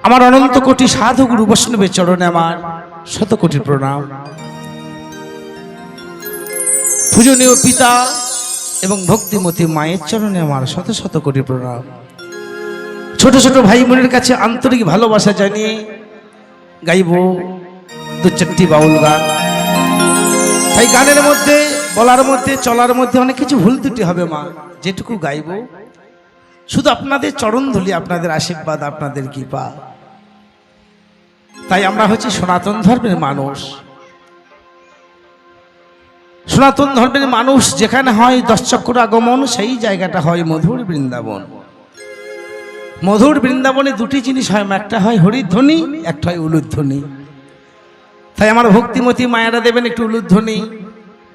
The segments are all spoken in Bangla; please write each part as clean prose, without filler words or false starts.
আমার অনন্ত কোটি সাধু গুরু বৈষ্ণবের চরণে আমার শত কোটি প্রণাম। পূজনীয় পিতা এবং ভক্তিমতী মায়ের চরণে আমার শত শত কোটি প্রণাম। ছোট ছোট ভাই বোনের কাছে আন্তরিক ভালোবাসা জানিয়ে গাইব দু চারটি বাউল গান। তাই গানের মধ্যে, বলার মধ্যে, চলার মধ্যে অনেক কিছু ভুল ত্রুটি হবে মা। যেটুকু গাইব শুধু আপনাদের চরণ ধুলি, আপনাদের আশীর্বাদ, আপনাদের কৃপা। তাই আমরা হচ্ছি সনাতন ধর্মের মানুষ। সনাতন ধর্মের মানুষ যেখানে হয় 10 চক্র আগমন, সেই জায়গাটা হয় মধুর বৃন্দাবন। মধুর বৃন্দাবনে দুটি জিনিস হয়, একটা হয় হরিধ্বনি, একটা হয় উলুধ্বনি। তাই আমার ভক্তিমতী মায়েরা দেবেন একটু উলুধ্বনি,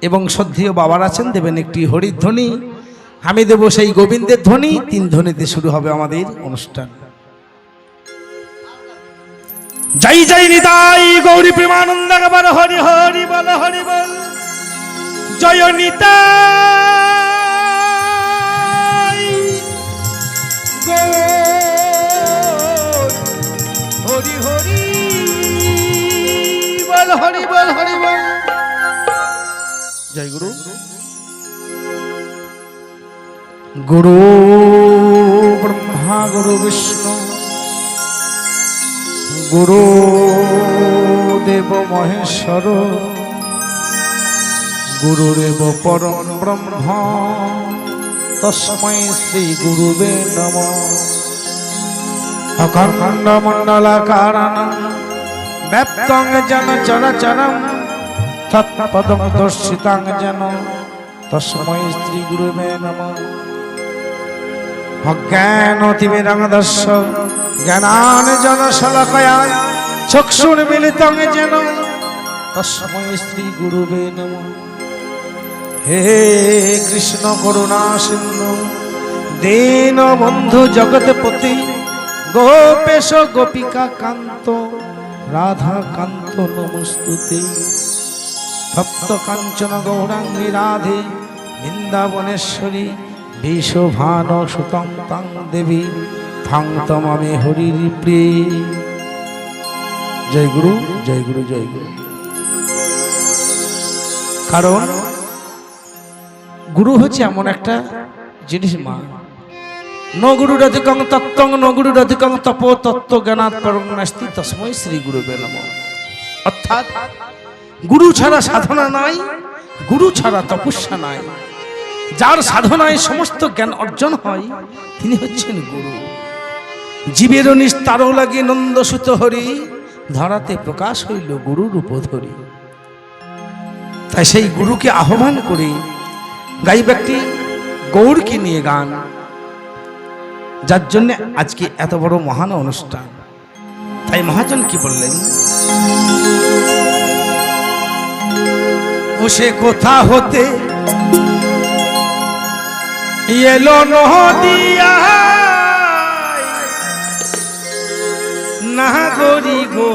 এবং শ্রদ্ধেয় বাবার আছেন দেবেন একটি হরিধ্বনি। আমি দেব সেই গোবিন্দের ধ্বনি। 3 ধ্বনিতে শুরু হবে আমাদের অনুষ্ঠান। জয় জয় নিতাই গৌরী প্রেমানন্দ গাবার হরি হরি বল, হরি বল। জয় নিতাই হরি হরি বল, হরি বল, হরি বল। জয় গুরু। গুরু ব্রহ্মা গুরু বিষ্ণু গুরু দেব মহেশ্বর গুরুরেব পরম ব্রহ্ম তস্मै শ্রী গুরুবে নমঃ। অখণ্ড মণ্ডলাকারং ব্যাপ্তং যেন চরাচরং তৎপদং দর্শিতাং যেন তস্मै শ্রী গুরুবে নমঃ। অজ্ঞানতিমিরঙ্গদস্য জ্ঞানাঞ্জন শলাকয়া চক্ষুর্মিলিতং যেন তস্मै শ্রী গুরুবে নমঃ। হে কৃষ্ণ করুণা সিন্ধু দীনবন্ধু জগৎপতি গোপেশ গোপিকা কান্ত রাধা কান্ত নমস্তুতে। ভক্ত কাঞ্চন গৌরাঙ্গী রাধে বৃন্দাবনেশ্বরী বিশ্বভান সুতং তং দেবী থাং তমামে হরির প্রিয়। জয় গুরু, জয় গুরু, জয় গুরু। কারণ গুরু হচ্ছে এমন একটা জিনিস মা। ন গুরুরধিকং তত্ত্বং ন গুরুরধিকং তপ তত্ত্ব জ্ঞানাৎ পরং নাস্তি তস্मै শ্রী গুরুবে নমঃ। অর্থাৎ গুরু ছাড়া সাধনা নাই, গুরু ছাড়া তপস্যা নাই। যার সাধনায় সমস্ত জ্ঞান অর্জন হয় তিনি হচ্ছেন গুরু। জীবের নিস্তার লাগে নন্দসুত হরি ধরাতে প্রকাশ হইল গুরু রূপ ধরি। তাই সেই গুরুকে আহ্বান করে গাইব একটি গৌরকে নিয়ে গান, যার জন্য আজকে এত বড় মহান অনুষ্ঠান। তাই মহাজন কি বললেন, ও সে কোথা হতে এলো নদিয়া নাগরি গো,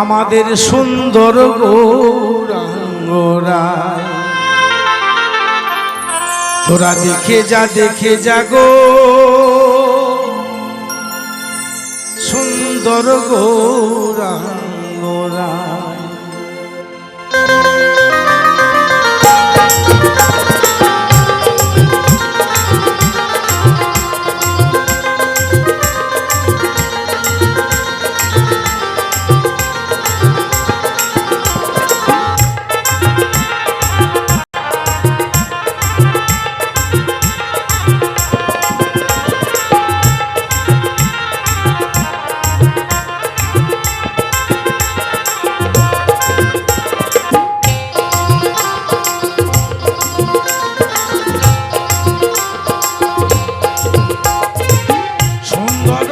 আমাদের সুন্দর গৌরাঙ্গরায়। তোরা দেখে যা, দেখে যা গো সুন্দর গৌরাঙ্গরায়। সুন্দর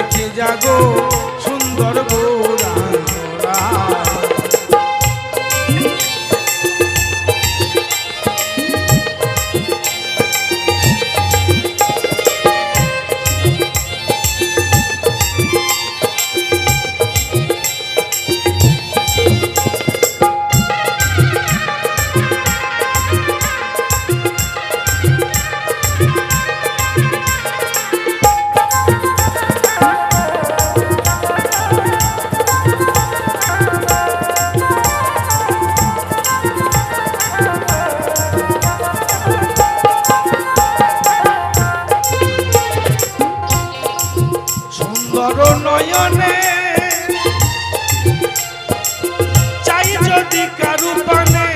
দেখে যাগো সুন্দর গৌরাঙ্গরা। নয়নে চাই যদি কারু পানে,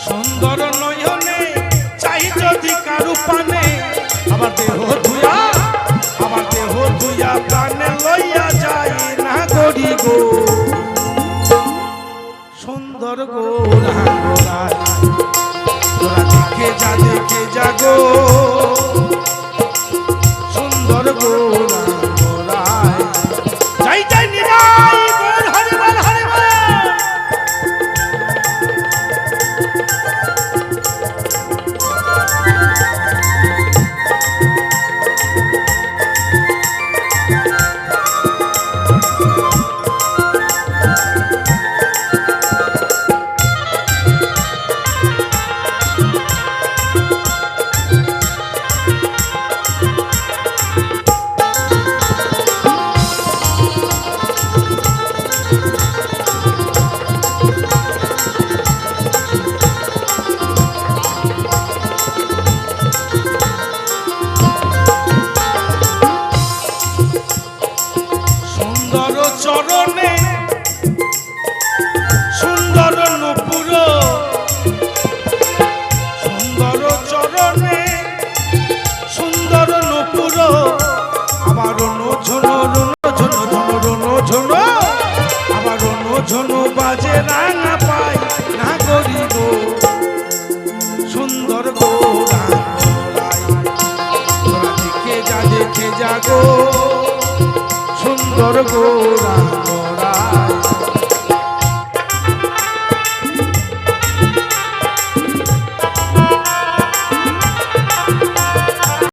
সুন্দর নয়নে চাই যদি আমার দেহ ধুয়া প্রাণে লইয়া যায় না গরি গো সুন্দর গৌরাঙ্গরা। তোরা দেখে যা গো সুন্দর গৌরাঙ্গরা। যাই যাই নিরাই গৌর হরি বল হরি বল। চরণে সুন্দর নূপুর, সুন্দর চরণে সুন্দর নূপুর। আবার ঝনো আবার ঝনো বাজে রাঙা পাই না করি গো সুন্দর গৌরাঙ্গরাই। তোরা দেখে যা গো সুন্দর গৌরাঙ্গরাই।